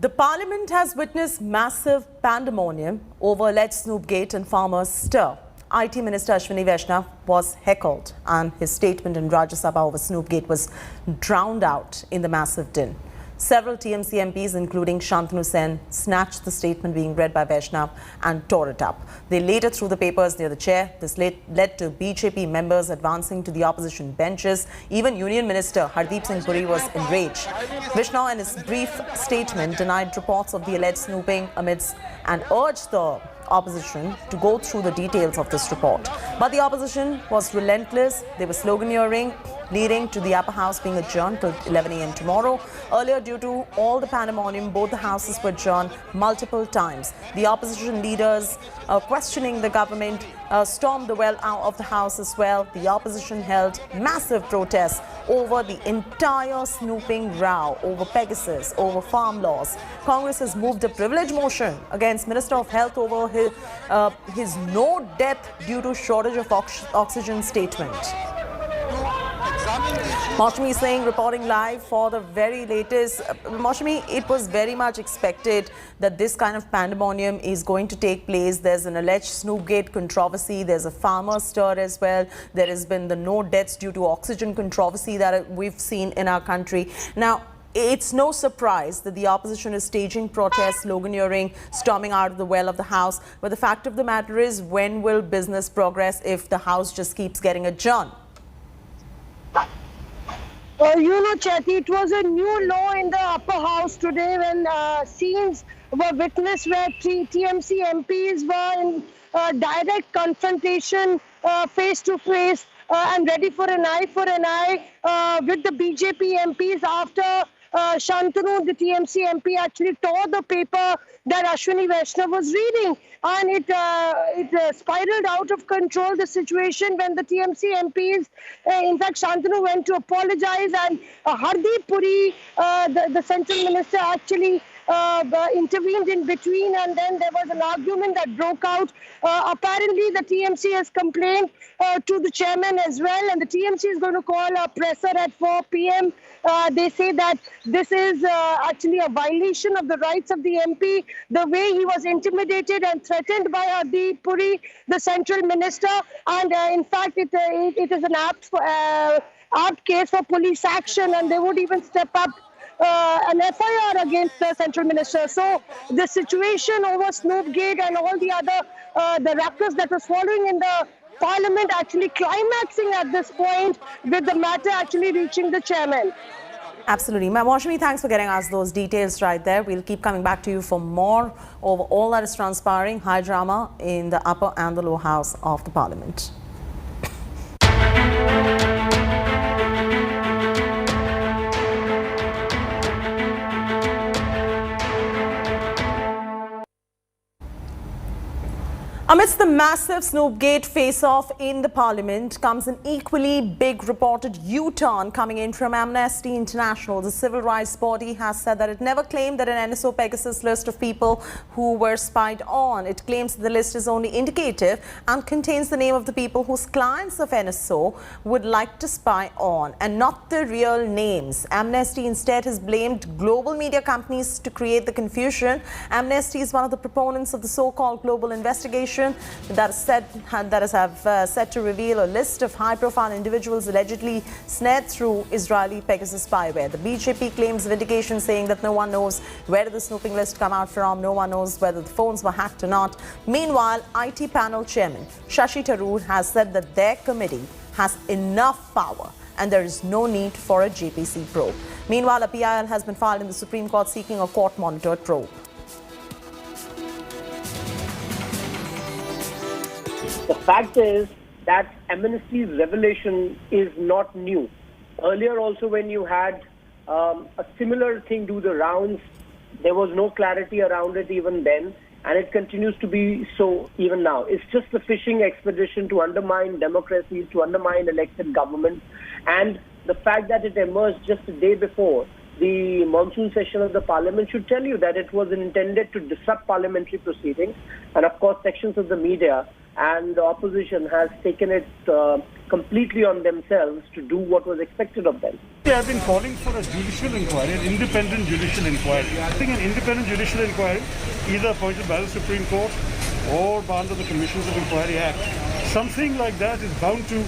The Parliament has witnessed massive pandemonium over alleged Snoop Gate and farmers stir. IT Minister Vaishnaw was heckled and his statement in Rajya Sabha over Snoop Gate was drowned out in the massive din. Several TMC MPs, including Shantanu Sen, snatched the statement being read by Vaishnaw and tore it up. They later threw the papers near the chair. This led to BJP members advancing to the opposition benches. Even Union Minister Hardeep Singh Puri was enraged. Vaishnaw, in his brief statement, denied reports of the alleged snooping amidst and urged the opposition to go through the details of this report. But the opposition was relentless. They were sloganeering, leading to the upper house being adjourned till 11 a.m. tomorrow. Earlier, due to all the pandemonium, both the houses were adjourned multiple times. The opposition leaders questioning the government stormed the well out of the house as well. The opposition held massive protests over the entire snooping row, over Pegasus, over farm laws. Congress has moved a privilege motion against Minister of Health over his no death due to shortage of oxygen statement. Maushami Singh reporting live for the very latest. Maushami, it was very much expected that this kind of pandemonium is going to take place. There's an alleged Snoopgate controversy. There's a farmer stir as well. There has been the no deaths due to oxygen controversy that we've seen in our country. Now, it's no surprise that the opposition is staging protests, sloganeering, storming out of the well of the House. But the fact of the matter is, when will business progress if the House just keeps getting adjourned? Chetty, it was a new law in the upper house today when scenes were witnessed where TMC MPs were in direct confrontation, face to face, and ready for an eye with the BJP MPs after Shantanu, the TMC MP, actually tore the paper that Ashwini Vaishnaw was reading. And it spiraled out of control, the situation, when the TMC MPs, in fact, Shantanu went to apologize, and Hardeep Puri, the central minister, actually intervened in between, and then there was an argument that broke out. Apparently, the TMC has complained to the chairman as well, and the TMC is going to call a presser at 4 p.m. They say that this is actually a violation of the rights of the MP, the way he was intimidated and threatened by Hardeep Puri, the central minister, and in fact, it is an apt case for police action, and they would even step up an FIR against the central minister. So the situation over Snoopgate and all the other the ruckus that was following in the Parliament actually climaxing at this point, with the matter actually reaching the chairman. Absolutely. Maushami, thanks for getting us those details right there. We'll keep coming back to you for more over all that is transpiring, high drama in the upper and the lower house of the Parliament. Amidst the massive Snoopgate face-off in the Parliament comes an equally big reported U-turn coming in from Amnesty International. The civil rights body has said that it never claimed that an NSO Pegasus list of people who were spied on. It claims the list is only indicative and contains the name of the people whose clients of NSO would like to spy on, and not the real names. Amnesty instead has blamed global media companies to create the confusion. Amnesty is one of the proponents of the so-called global investigation that is set to reveal a list of high-profile individuals allegedly snared through Israeli Pegasus Spyware. The BJP claims vindication, saying that no one knows where did the snooping list come out from, no one knows whether the phones were hacked or not. Meanwhile, IT panel chairman Shashi Tharoor has said that their committee has enough power and there is no need for a JPC probe. Meanwhile, a PIL has been filed in the Supreme Court seeking a court-monitored probe. The fact is that Amnesty's revelation is not new. Earlier also, when you had a similar thing do the rounds, there was no clarity around it even then, and it continues to be so even now. It's just a fishing expedition to undermine democracies, to undermine elected governments, and the fact that it emerged just a day before the monsoon session of the Parliament should tell you that it was intended to disrupt parliamentary proceedings, and of course sections of the media and the opposition has taken it completely on themselves to do what was expected of them. They have been calling for a judicial inquiry, an independent judicial inquiry. I think an independent judicial inquiry, either appointed by the Supreme Court or under the Commissions of Inquiry Act, something like that is bound to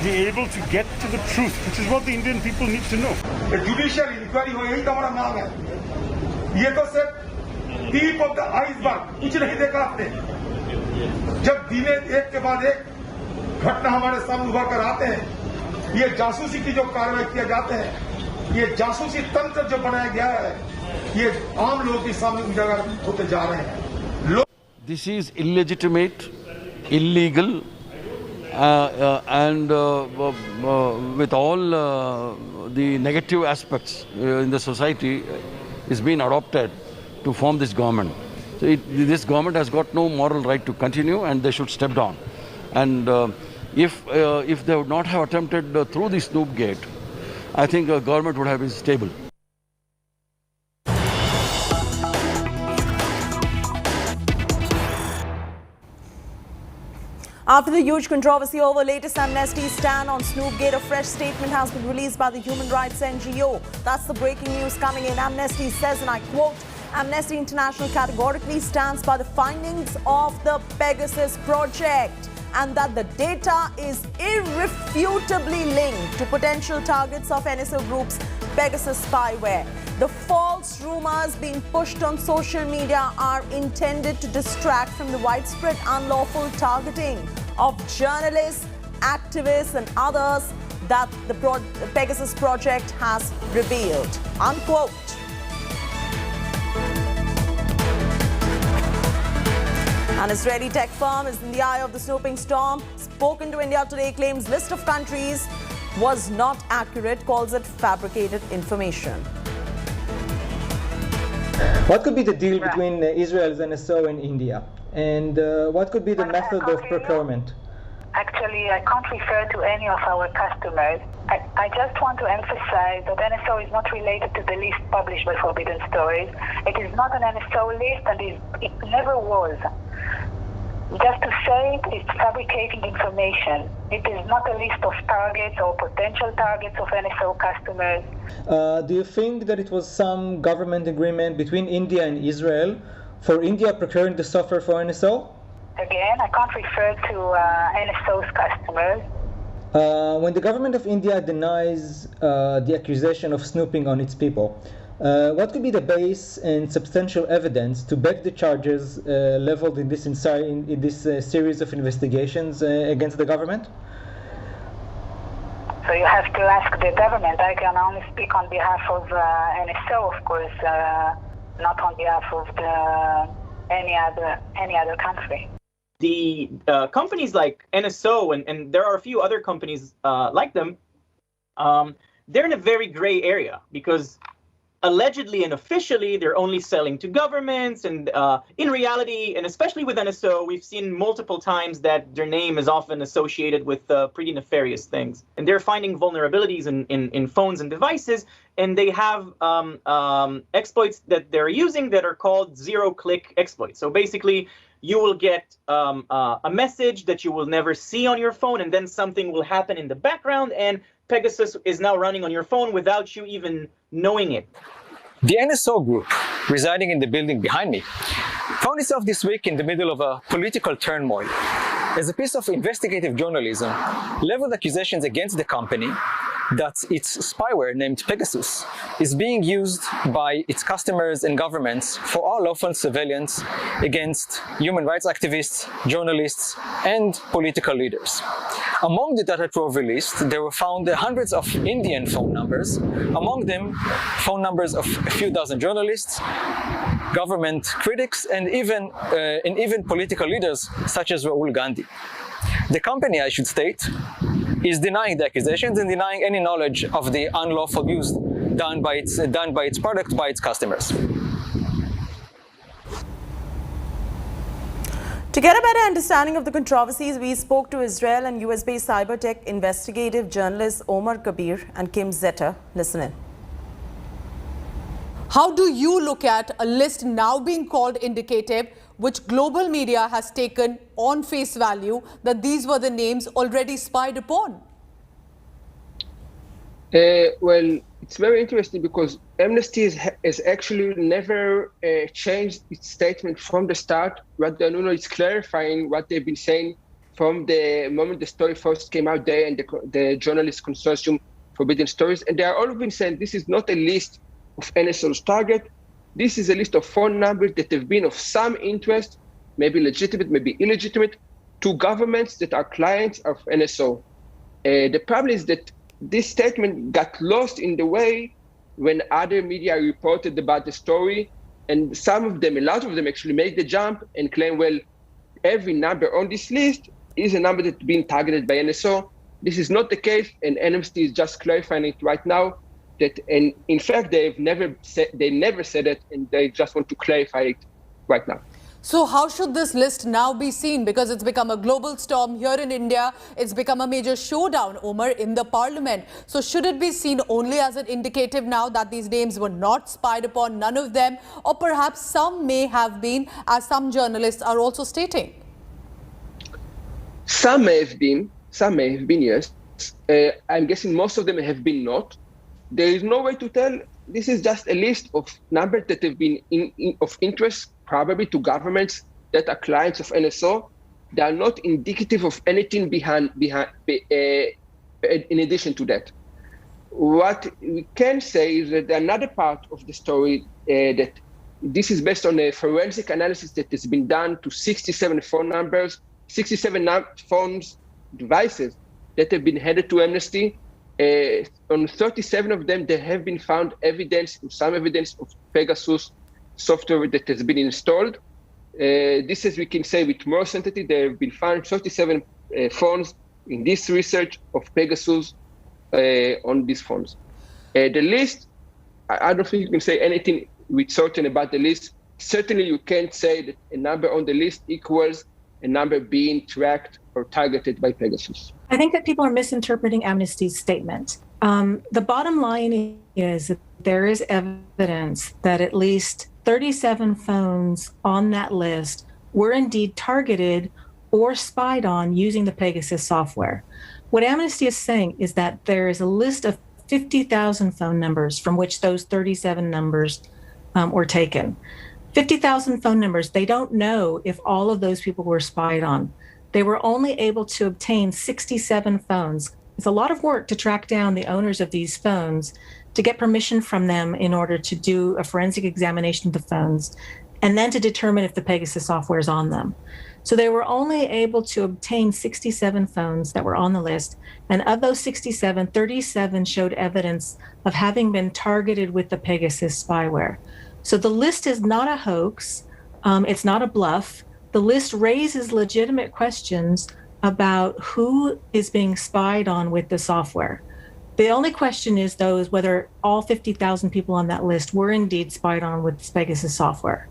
be able to get to the truth, which is what the Indian people need to know. The judicial inquiry हो यही तो हमारा मांग है। ये तो सिर्फ tip of the iceberg, कुछ नहीं देखा आपने। जब दिने एक के बाद एक घटना हमारे सामने उभर कर आते हैं, ये जासूसी की जो कार्रवाई किए जाते हैं, ये जासूसी तंत्र जो बनाया गया है, ये आम लोगों के सामने उजागर होते जा रहे हैं। This is illegitimate, illegal, and with all the negative aspects in the society is being adopted to form this government. So this government has got no moral right to continue, and they should step down. And if they would not have attempted through the Snoop gate, I think the government would have been stable. After the huge controversy over latest amnesty stand on Snoopgate, a fresh statement has been released by the human rights NGO. That's the breaking news coming in. Amnesty says, and I quote, Amnesty International categorically stands by the findings of the Pegasus project and that the data is irrefutably linked to potential targets of NSO Group's Pegasus Spyware. The false rumors being pushed on social media are intended to distract from the widespread unlawful targeting of journalists, activists and others that the Pegasus project has revealed. Unquote. An Israeli tech firm is in the eye of the snooping storm. Spoken to India Today claims list of countries was not accurate, calls it fabricated information. What could be the deal between Israel's NSO and India? And what could be the method of procurement? Actually, I can't refer to any of our customers. I just want to emphasize that NSO is not related to the list published by Forbidden Stories. It is not an NSO list and it never was. Just to say it's fabricating information. It is not a list of targets or potential targets of NSO customers. Do you think that it was some government agreement between India and Israel for India procuring the software for NSO? Again, I can't refer to NSO's customers. When the government of India denies the accusation of snooping on its people, what could be the base and substantial evidence to back the charges leveled in this series of investigations against the government? So you have to ask the government. I can only speak on behalf of NSO, of course, not on behalf of any other country. The companies like NSO, and there are a few other companies like them, they're in a very gray area because allegedly and officially they're only selling to governments, and in reality, and especially with NSO, we've seen multiple times that their name is often associated with pretty nefarious things. And they're finding vulnerabilities in phones and devices, and they have exploits that they're using that are called zero-click exploits. So basically, you will get a message that you will never see on your phone, and then something will happen in the background, and Pegasus is now running on your phone without you even knowing it. The NSO group, residing in the building behind me, found itself this week in the middle of a political turmoil. As a piece of investigative journalism, leveled accusations against the company that its spyware named Pegasus is being used by its customers and governments for unlawful surveillance against human rights activists, journalists, and political leaders. Among the data trove released, there were found hundreds of Indian phone numbers, among them phone numbers of a few dozen journalists, government critics, and even political leaders such as Rahul Gandhi. The company, I should state, is denying the accusations and denying any knowledge of the unlawful use done by its product by its customers. To get a better understanding of the controversies, we spoke to Israel and US-based cyber tech investigative journalists Omar Kabir and Kim Zetter. Listen in. How do you look at a list now being called indicative, which global media has taken on face value that these were the names already spied upon? Well, it's very interesting because Amnesty has actually never changed its statement from the start. What they are is clarifying what they've been saying from the moment the story first came out there and the journalist consortium Forbidden Stories. And they are all been saying this is not a list of NSO's target. This is a list of phone numbers that have been of some interest, maybe legitimate, maybe illegitimate, to governments that are clients of NSO. The problem is that this statement got lost in the way when other media reported about the story, and some of them, a lot of them actually made the jump and claim, well, every number on this list is a number that's being targeted by NSO. This is not the case, and Amnesty is just clarifying it right now. And in fact, they never said it, and they just want to clarify it right now. So how should this list now be seen? Because it's become a global storm here in India. It's become a major showdown, Omar, in the parliament. So should it be seen only as an indicative now that these names were not spied upon, none of them, or perhaps some may have been, as some journalists are also stating? Some may have been, yes. I'm guessing most of them have been not. There is no way to tell. This is just a list of numbers that have been of interest, probably to governments that are clients of NSO. They are not indicative of anything in addition to that. What we can say is that another part of the story that this is based on a forensic analysis that has been done to 67 phone numbers, 67 phones, devices that have been handed to Amnesty. On 37 of them, there have been found some evidence of Pegasus software that has been installed. This, as we can say with more certainty, there have been found 37 phones in this research of Pegasus on these phones. The list, I don't think you can say anything with certain about the list. Certainly, you can't say that a number on the list equals a number being tracked or targeted by Pegasus. I think that people are misinterpreting Amnesty's statement. The bottom line is that there is evidence that at least 37 phones on that list were indeed targeted or spied on using the Pegasus software. What Amnesty is saying is that there is a list of 50,000 phone numbers from which those 37 numbers were taken. 50,000 phone numbers, they don't know if all of those people were spied on. They were only able to obtain 67 phones. It's a lot of work to track down the owners of these phones, to get permission from them in order to do a forensic examination of the phones, and then to determine if the Pegasus software is on them. So they were only able to obtain 67 phones that were on the list. And of those 67, 37 showed evidence of having been targeted with the Pegasus spyware. So the list is not a hoax. It's not a bluff. The list raises legitimate questions about who is being spied on with the software. The only question is, though, is whether all 50,000 people on that list were indeed spied on with this Pegasus software.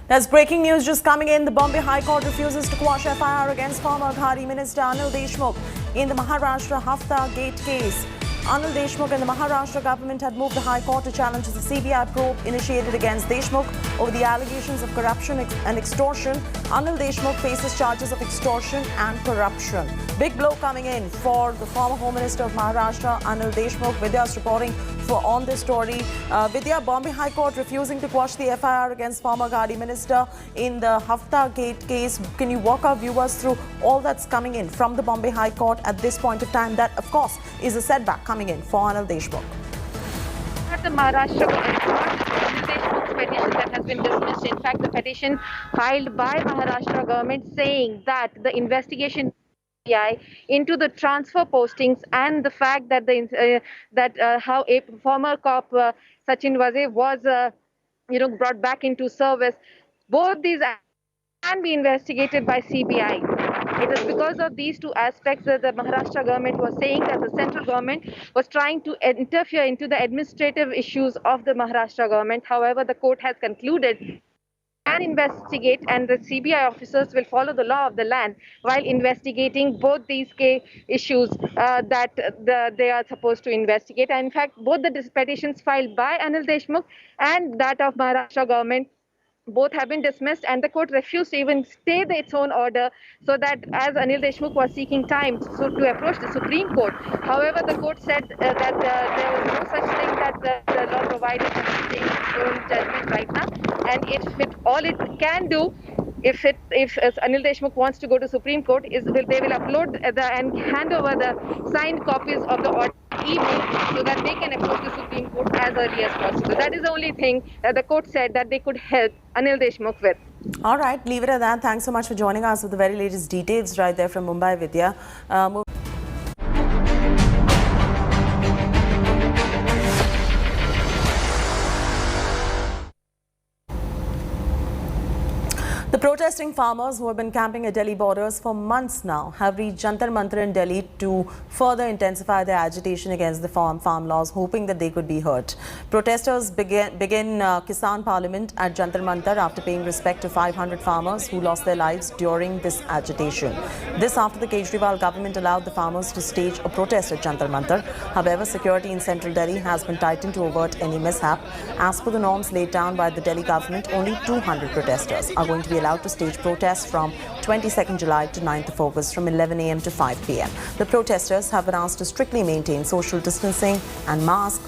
There's breaking news just coming in. The Bombay High Court refuses to quash FIR against former Ghari Minister Anil Deshmukh in the Maharashtra Hafta Gate case. Anil Deshmukh and the Maharashtra government had moved the High Court to challenge the CBI probe initiated against Deshmukh over the allegations of corruption and extortion. Anil Deshmukh faces charges of extortion and corruption. Big blow coming in for the former Home Minister of Maharashtra, Anil Deshmukh. Vidya's reporting on this story. Vidya, Bombay High Court refusing to quash the FIR against former Ghari Minister in the Hafta Gate case. Can you walk our viewers through all that's coming in from the Bombay High Court at this point of time? That, of course, is a setback coming in for Anil Deshmukh. The Maharashtra Deshmukh's petition that has been dismissed. In fact, the petition filed by Maharashtra government saying that the investigation into the transfer postings and the fact that how a former cop Sachin Vaze was brought back into service, both these can be investigated by CBI. It is because of these two aspects that the Maharashtra government was saying that the central government was trying to interfere into the administrative issues of the Maharashtra government. However, the court has concluded and investigate, and the CBI officers will follow the law of the land while investigating both these issues that they are supposed to investigate. And in fact, both the petitions filed by Anil Deshmukh and that of Maharashtra government both have been dismissed, and the court refused to even stay its own order, so that as Anil Deshmukh was seeking time to approach the Supreme Court. However, the court said that there was no such thing, that the law provided for taking its own judgment right now, and all it can do, if Anil Deshmukh wants to go to Supreme Court, they will upload and hand over the signed copies of the order email, so that they can approach the Supreme Court as early as possible. That is the only thing that the court said that they could help Anil Deshmukh with. All right, leave it at that. Thanks so much for joining us with the very latest details right there from Mumbai, Vidya. The protesting farmers who have been camping at Delhi borders for months now have reached Jantar Mantar in Delhi to further intensify their agitation against the farm laws, hoping that they could be heard. Protesters begin Kisan Parliament at Jantar Mantar after paying respect to 500 farmers who lost their lives during this agitation. This after the Kejriwal government allowed the farmers to stage a protest at Jantar Mantar. However, security in central Delhi has been tightened to avert any mishap. As per the norms laid down by the Delhi government, only 200 protesters are going to be allowed to stage protests from 22nd July to 9th of August from 11 a.m. to 5 p.m. The protesters have been asked to strictly maintain social distancing and mask,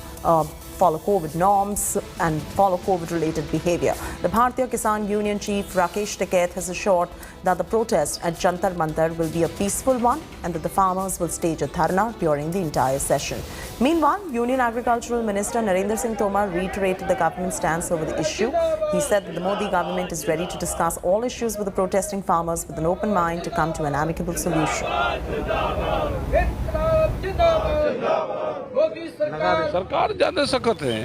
follow COVID norms and follow COVID-related behavior. The Bharatiya Kisan Union Chief Rakesh Tikait has assured that the protest at Jantar Mantar will be a peaceful one and that the farmers will stage a dharna during the entire session. Meanwhile, Union Agricultural Minister Narendra Singh Tomar reiterated the government's stance over the issue. He said that the Modi government is ready to discuss all issues with the protesting farmers with an open mind to come to an amicable solution. सरकार ज्यादा सख्त है,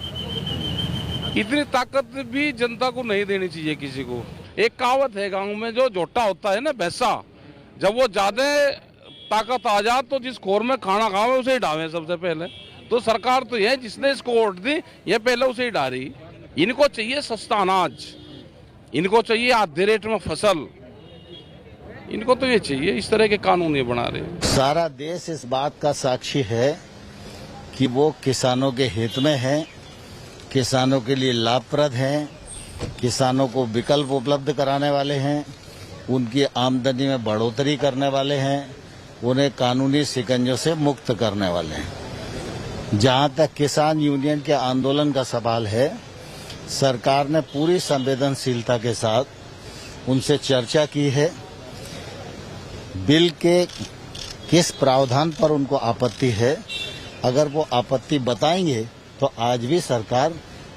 इतनी ताकत भी जनता को नहीं देनी चाहिए किसी को। एक कहावत है गांव में, जो झोटा होता है ना भैंसा, जब वो ज्यादा ताकत आ जाए तो जिस खोर में खाना खावे उसे ही डावे सबसे पहले। तो सरकार तो यह जिसने इसको वोट दी ये पहले उसे ही डाली। इनको चाहिए सस्ता अनाज, इनको चाहिए आधे रेट में फसल, इनको तो ये चाहिए। इस तरह के कानून ये बना रहे हैं। सारा देश इस बात का साक्षी है कि वो किसानों के हित में है, किसानों के लिए लाभप्रद हैं, किसानों को विकल्प उपलब्ध कराने वाले हैं, उनकी आमदनी में बढ़ोतरी करने वाले हैं, उन्हें कानूनी शिकंजों से मुक्त करने वाले हैं। जहां तक किसान यूनियन के आंदोलन का सवाल है, सरकार ने पूरी संवेदनशीलता के साथ उनसे चर्चा की है। बिल के किस प्रावधान पर उनको आपत्ति है, अगर वो आपत्ति बताएंगे तो आज भी सरकार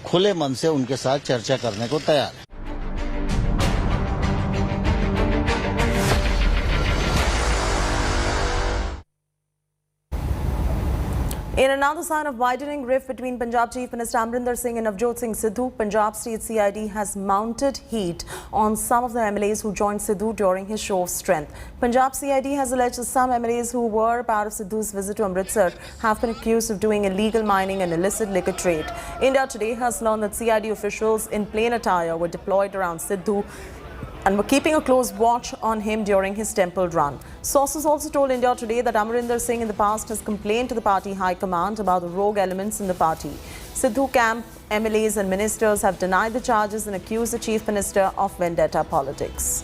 खुले मन से उनके साथ चर्चा करने को तैयार है। In another sign of widening rift between Punjab Chief Minister Amrinder Singh and Navjot Singh Sidhu, Punjab State CID has mounted heat on some of the MLAs who joined Sidhu during his show of strength. Punjab CID has alleged that some MLAs who were part of Sidhu's visit to Amritsar have been accused of doing illegal mining and illicit liquor trade. India Today has learned that CID officials in plain attire were deployed around Sidhu and were keeping a close watch on him during his temple run. Sources also told India Today that Amrinder Singh in the past has complained to the party high command about the rogue elements in the party. Sidhu camp MLAs and ministers have denied the charges and accused the chief minister of vendetta politics.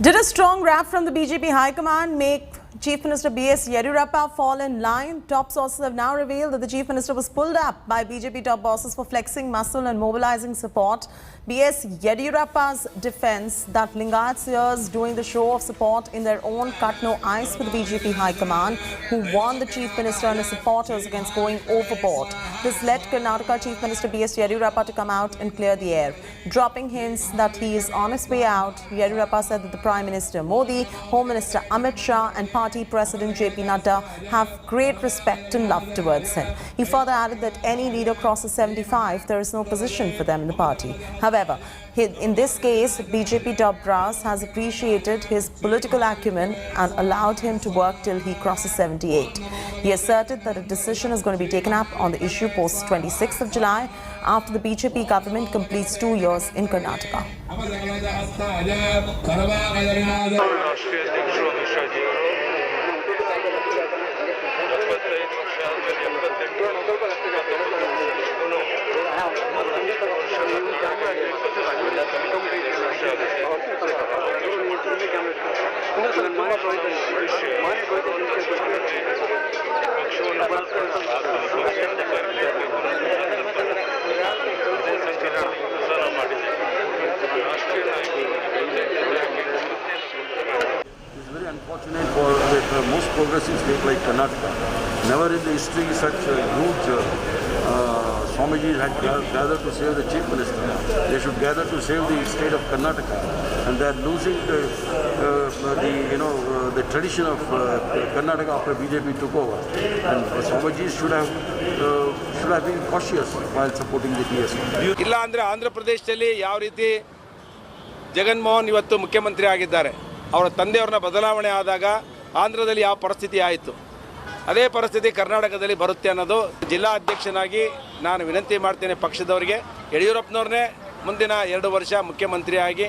Did a strong rap from the BJP High Command make Chief Minister B.S. Yediyurappa fall in line? Top sources have now revealed that the Chief Minister was pulled up by BJP top bosses for flexing muscle and mobilizing support. B.S. Yediyurappa's defense that Lingayat seers doing the show of support in their own cut no ice with the BJP High Command, who warned the Chief Minister and his supporters against going overboard. This led Karnataka Chief Minister B.S. Yediyurappa to come out and clear the air. Dropping hints that he is on his way out, Yediyurappa said that the Prime Minister Modi, Home Minister Amit Shah and Party President J.P. Nadda have great respect and love towards him. He further added that any leader crosses 75, there is no position for them in the party. However, in this case, BJP top brass has appreciated his political acumen and allowed him to work till he crosses 78. He asserted that a decision is going to be taken up on the issue post 26th of July after the BJP government completes 2 years in Karnataka. It's very unfortunate for the most progressive state like Karnataka. Never in the history such a huge Swamiji had gathered to save the chief minister. They should gather to save the state of Karnataka, and they are losing the tradition of Karnataka after BJP took over. And Swamiji should have been cautious while supporting the TSP. ಇಲ್ಲ ಅಂದ್ರೆ ಆಂಧ್ರ ಪ್ರದೇಶದಲ್ಲಿ ಯಾವ ರೀತಿ ಜಗನ್ಮೋಹನ್ ಇವತ್ತು ಮುಖ್ಯಮಂತ್ರಿ ಆಗಿದ್ದಾರೆ, ಅವರ ತಂದೆಯವರನ್ನ ಬದಲಾವಣೆ ಆದಾಗ ಆಂಧ್ರದಲ್ಲಿ ಯಾವ ಪರಿಸ್ಥಿತಿ ಆಯಿತು, ಅದೇ ಪರಿಸ್ಥಿತಿ ಕರ್ನಾಟಕದಲ್ಲಿ ಬರುತ್ತೆ ಅನ್ನೋದು ಜಿಲ್ಲಾ ಅಧ್ಯಕ್ಷನಾಗಿ ನಾನು ವಿನಂತಿ ಮಾಡ್ತೇನೆ ಪಕ್ಷದವರಿಗೆ. ಯಡಿಯೂರಪ್ಪನವ್ರನ್ನೇ ಮುಂದಿನ 2 ವರ್ಷ ಮುಖ್ಯಮಂತ್ರಿಯಾಗಿ